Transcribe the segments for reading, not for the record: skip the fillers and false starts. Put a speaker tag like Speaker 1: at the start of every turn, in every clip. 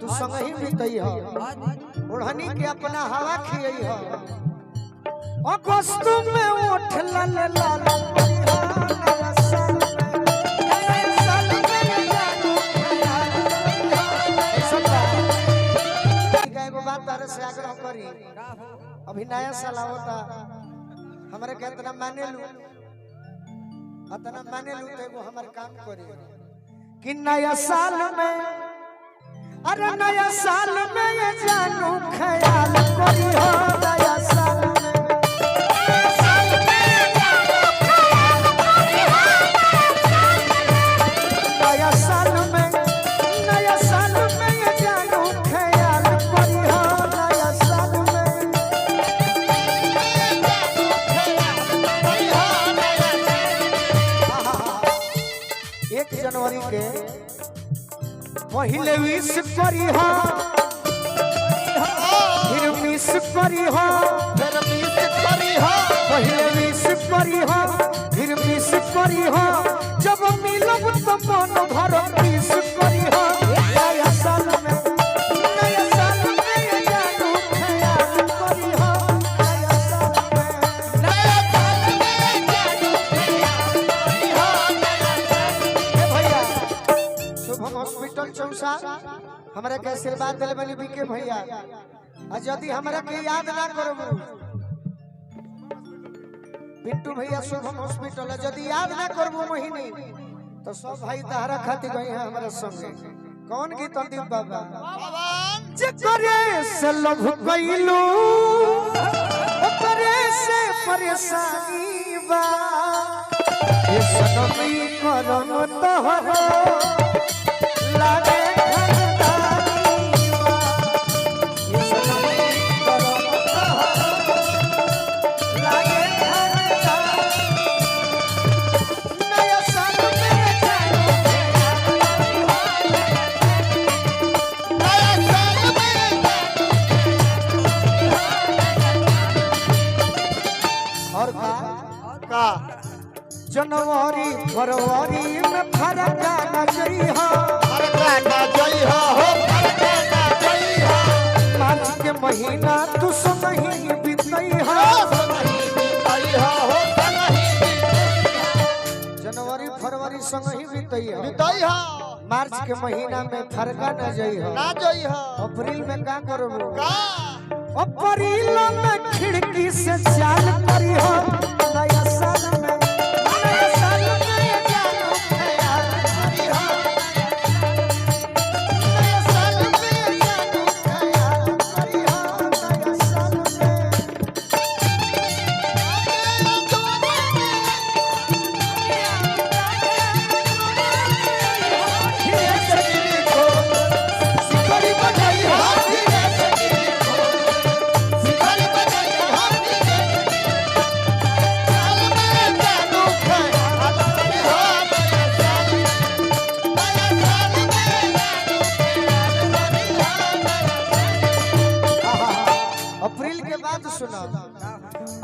Speaker 1: तू संग ही बीतई हो ओढ़नी के अपना हवा खियई हो अगस्त में उठ लाल लाल से आग्रह करी अभी नया साल होता हमारे के इतना माने लू तो एगो हमारे काम करी कि नया साल में अरे नया साल में ये जानू ख्याल करी हो नया साल में नया साल में ये जानू ख्याल करी हो नया साल में 1 जनवरी के पहले विश करी हो फिर मिस करी हो पहले विश करी हो फिर मिस करी हो जब मिलब तो मन भर किस करी हो नया साल में ये जानू ख्याल करी हो नया साल में भैया शुभम हॉस्पिटल चौसा हमारे के आशीर्वाद दिल बनी बीके भैया आज यदि हमारे के याद ना करबू बिट्टू भैया शुभम हॉस्पिटल यदि याद ना करबू महीने तो सब भाई तहरा खातिर गई है हमारे संगे कौन गीत दीप बाबा जकरे से लभ कइलू ओकरे से परेशानी बा ये सनमी करम तोहरो लागे जनवरी फरवरी में फरक ना जई हो मार्च के महीना तू संग ही बीतई हो जनवरी फरवरी संग ही बीतई हो मार्च के महीना में फरका ना जई हो अप्रैल में का करबो अप्रैल में खिड़की से चाल करी हो नया साल में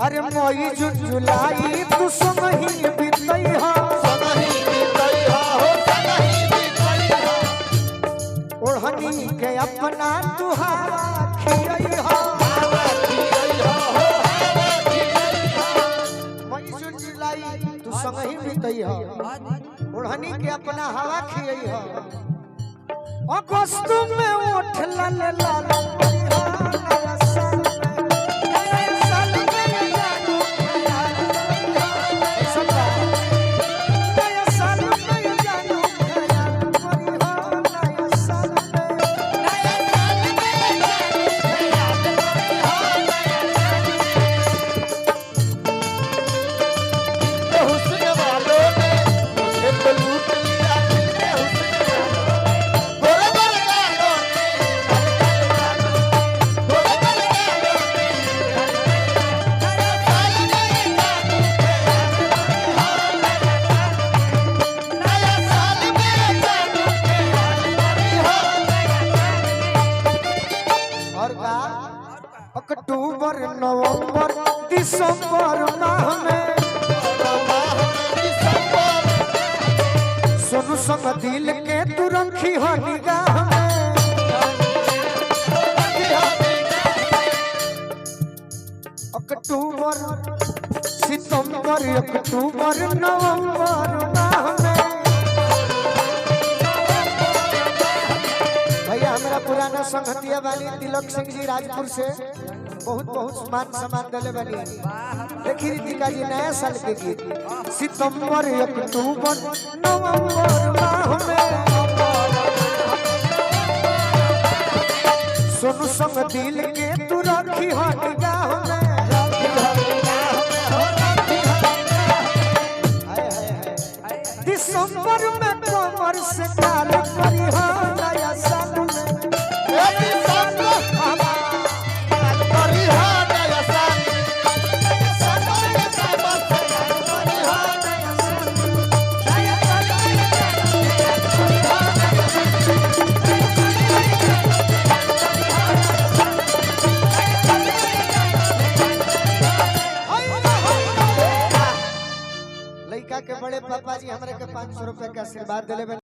Speaker 1: अरे मई जून जुलाई तू संग ही बीतई हो ओढ़नी के अपना तुहारा खियई हो मई जून जुलाई तू संग ही बीतई हो ओढ़नी के अपना हवा खियई हो अगस्त में उठ लाल लाल अक्टूबर नवंबर दिसंबर माह में सुन संग दिल के तू रखी हो निगाह में अक्टूबर सितंबर अक्टूबर नवंबर माह में भैया हमारा पुराना संगतिया वाली तिलक सिंह जी राजपुर से बहुत बहुत मान सम्मान दिले वाली देखी रीतिका जी नया साल के गीत सितंबर अक्टूबर नवंबर माह में सुन संग दिल के तू रखी हट गाह में दिसंबर में कमर से काल करी हो नया साल में लड़का के बड़े पापा जी हमारे के 500 रुपए का आशीर्वाद दिले।